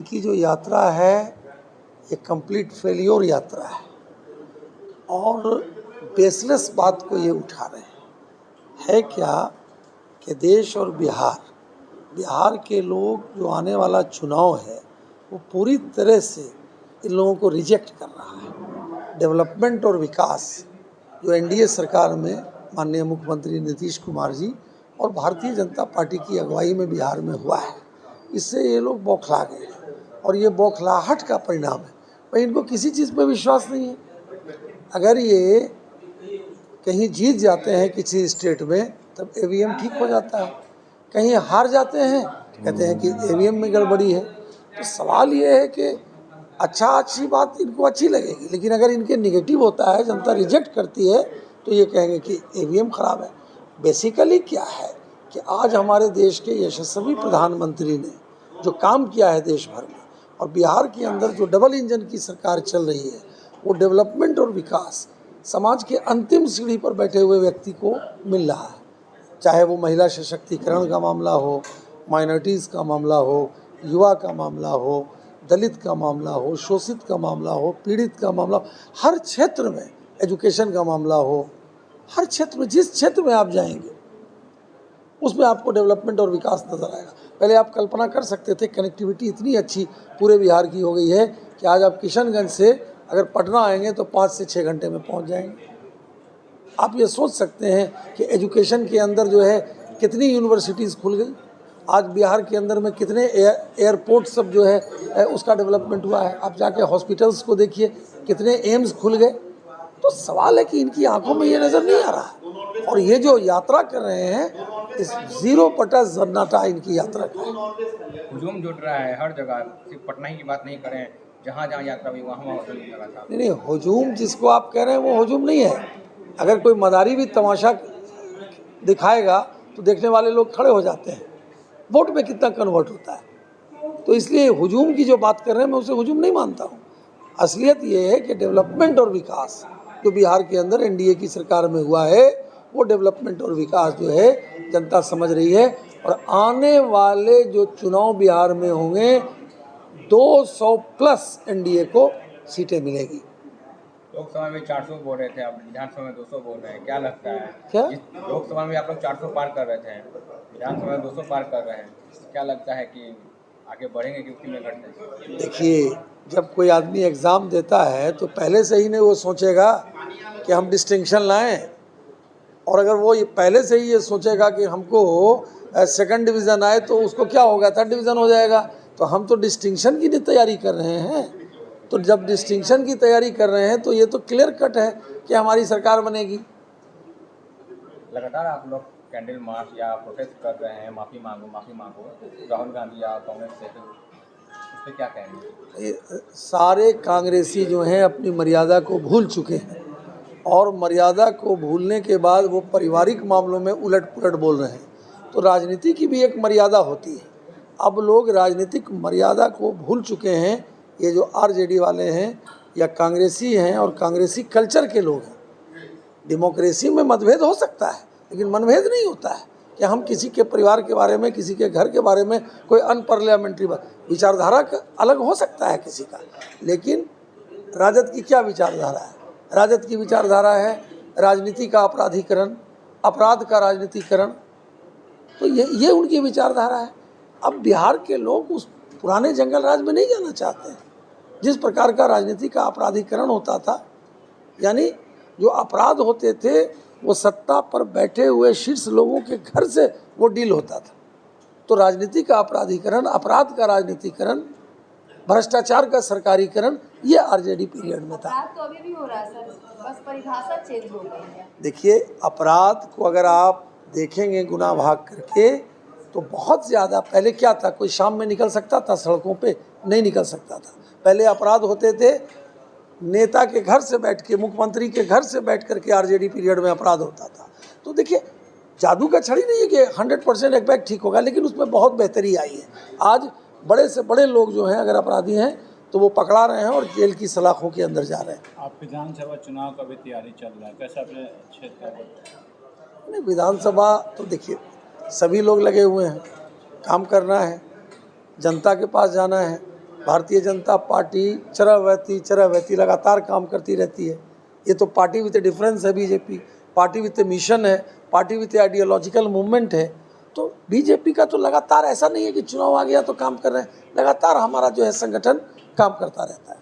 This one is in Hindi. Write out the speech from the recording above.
की जो यात्रा है ये कंप्लीट फेलियोर यात्रा है और बेसलेस बात को ये उठा रहे हैं। है क्या कि देश और बिहार के लोग जो आने वाला चुनाव है वो पूरी तरह से इन लोगों को रिजेक्ट कर रहा है। डेवलपमेंट और विकास जो एनडीए सरकार में माननीय मुख्यमंत्री नीतीश कुमार जी और भारतीय जनता पार्टी की अगुवाई में बिहार में हुआ है, इससे ये लोग बौखला गए और ये बौखलाहट का परिणाम है। भाई इनको किसी चीज़ पर विश्वास नहीं है। अगर ये कहीं जीत जाते हैं किसी स्टेट में तब ईवीएम ठीक हो जाता है, कहीं हार जाते हैं कहते हैं कि ईवीएम में गड़बड़ी है। तो सवाल ये है कि अच्छी बात इनको अच्छी लगेगी, लेकिन अगर इनके निगेटिव होता है, जनता रिजेक्ट करती है, तो ये कहेंगे कि ईवीएम खराब है। बेसिकली क्या है कि आज हमारे देश के यशस्वी प्रधानमंत्री ने जो काम किया है देश भर में, और बिहार के अंदर जो डबल इंजन की सरकार चल रही है, वो डेवलपमेंट और विकास समाज के अंतिम सीढ़ी पर बैठे हुए व्यक्ति को मिल रहा है। चाहे वो महिला सशक्तिकरण का मामला हो, माइनॉरिटीज़ का मामला हो, युवा का मामला हो, दलित का मामला हो, शोषित का मामला हो, पीड़ित का मामला हो, हर क्षेत्र में, एजुकेशन का मामला हो, हर क्षेत्र में, जिस क्षेत्र में आप जाएंगे उसमें आपको डेवलपमेंट और विकास नज़र आएगा। पहले आप कल्पना कर सकते थे, कनेक्टिविटी इतनी अच्छी पूरे बिहार की हो गई है कि आज आप किशनगंज से अगर पटना आएंगे तो 5 से 6 घंटे में पहुंच जाएंगे। आप ये सोच सकते हैं कि एजुकेशन के अंदर जो है कितनी यूनिवर्सिटीज़ खुल गई। आज बिहार के अंदर में कितने एयरपोर्ट सब जो है उसका डेवलपमेंट हुआ है। आप जाके हॉस्पिटल्स को देखिए, कितने एम्स खुल गए। तो सवाल है कि इनकी आंखों में ये नज़र नहीं आ रहा है, और ये जो यात्रा कर रहे हैं इस 0% सन्नाटा इनकी यात्रा का है। हुजूम जुट रहा है हर जगह, सिर्फ पटना ही की बात नहीं करें, जहाँ जहाँ यात्रा हुई वहाँ हुजूम लगा था। नहीं, हुजूम जिसको आप कह रहे हैं वो हुजूम नहीं है। अगर कोई मदारी भी तमाशा दिखाएगा तो देखने वाले लोग खड़े हो जाते हैं। वोट में कितना कन्वर्ट होता है। तो इसलिए हुजूम की जो बात कर रहे हैं मैं उसे हुजूम नहीं मानता हूँ। असलियत ये है कि डेवलपमेंट और विकास जो बिहार के अंदर एनडीए की सरकार में हुआ है, वो डेवलपमेंट और विकास जो है जनता समझ रही है। और आने वाले जो चुनाव बिहार में होंगे 200+ एनडीए को सीटें मिलेगी। लोकसभा में 400 बोल रहे थे, आप विधानसभा में 200 बोल रहे हैं, क्या लगता है? क्या लोकसभा में आप लोग 400 पार कर रहे थे, विधानसभा में 200 पार कर रहे हैं, क्या लगता है कि आगे बढ़ेंगे कि उसी में घटते? देखिए, जब कोई आदमी एग्ज़ाम देता है तो पहले से ही नहीं वो सोचेगा कि हम डिस्टिंक्शन लाएं, और अगर वो पहले से ही ये सोचेगा कि हमको सेकंड डिवीज़न आए तो उसको क्या होगा, 3rd डिवीज़न हो जाएगा। तो हम तो डिस्टिंक्शन की तैयारी कर रहे हैं। तो जब डिस्टिंक्शन की तैयारी कर रहे हैं तो ये तो क्लियर कट है कि हमारी सरकार बनेगी। लगातार आप लोग कैंडल मार्च या प्रोटेस्ट कर रहे हैं, माफ़ी मांगो, राहुल गांधी या कांग्रेस से, उस पर क्या कहेंगे? सारे कांग्रेसी जो हैं अपनी मर्यादा को भूल चुके हैं, और मर्यादा को भूलने के बाद वो पारिवारिक मामलों में उलट पुलट बोल रहे हैं। तो राजनीति की भी एक मर्यादा होती है। अब लोग राजनीतिक मर्यादा को भूल चुके हैं। ये जो आरजेडी वाले हैं या कांग्रेसी हैं और कांग्रेसी कल्चर के लोग हैं। डेमोक्रेसी में मतभेद हो सकता है, लेकिन मनभेद नहीं होता है कि हम किसी के परिवार के बारे में, किसी के घर के बारे में कोई अनपार्लियामेंट्री विचारधारा अलग हो सकता है किसी का। लेकिन राजद की क्या विचारधारा है? राजद की विचारधारा है राजनीति का अपराधीकरण, अपराध का राजनीतिकरण। तो ये उनकी विचारधारा है। अब बिहार के लोग उस पुराने जंगल राज में नहीं जाना चाहते हैं। जिस प्रकार का राजनीति का अपराधीकरण होता था, यानी जो अपराध होते थे वो सत्ता पर बैठे हुए शीर्ष लोगों के घर से वो डील होता था। तो राजनीति का अपराधीकरण, अपराध का राजनीतिकरण, भ्रष्टाचार का सरकारीकरण, ये आरजेडी पीरियड में था। तो अभी भी हो रहा है सर, बस परिभाषा चेंज हो गई है। देखिए, अपराध को अगर आप देखेंगे गुना भाग करके तो बहुत ज़्यादा, पहले क्या था, कोई शाम में निकल सकता था सड़कों पे? नहीं निकल सकता था। पहले अपराध होते थे नेता के घर से बैठ के, मुख्यमंत्री के घर से बैठ करके आरजेडी पीरियड में अपराध होता था। तो देखिए, जादू का छड़ी नहीं है कि 100% एग्जैक्ट ठीक होगा, लेकिन उसमें बहुत बेहतरी आई है। आज बड़े से बड़े लोग जो हैं अगर अपराधी हैं तो वो पकड़ा रहे हैं और जेल की सलाखों के अंदर जा रहे हैं। आप विधानसभा चुनाव का भी तैयारी चल रहा है, कैसा अपने क्षेत्र का? नहीं, विधानसभा तो देखिए सभी लोग लगे हुए हैं, काम करना है, जनता के पास जाना है, भारतीय जनता पार्टी चरवैती लगातार काम करती रहती है। ये तो पार्टी विद डिफरेंस है बीजेपी, पार्टी विद मिशन है, पार्टी विद आइडियोलॉजिकल मूवमेंट है। तो बीजेपी का तो लगातार ऐसा नहीं है कि चुनाव आ गया तो काम कर रहे हैं, लगातार हमारा जो है संगठन काम करता रहता है।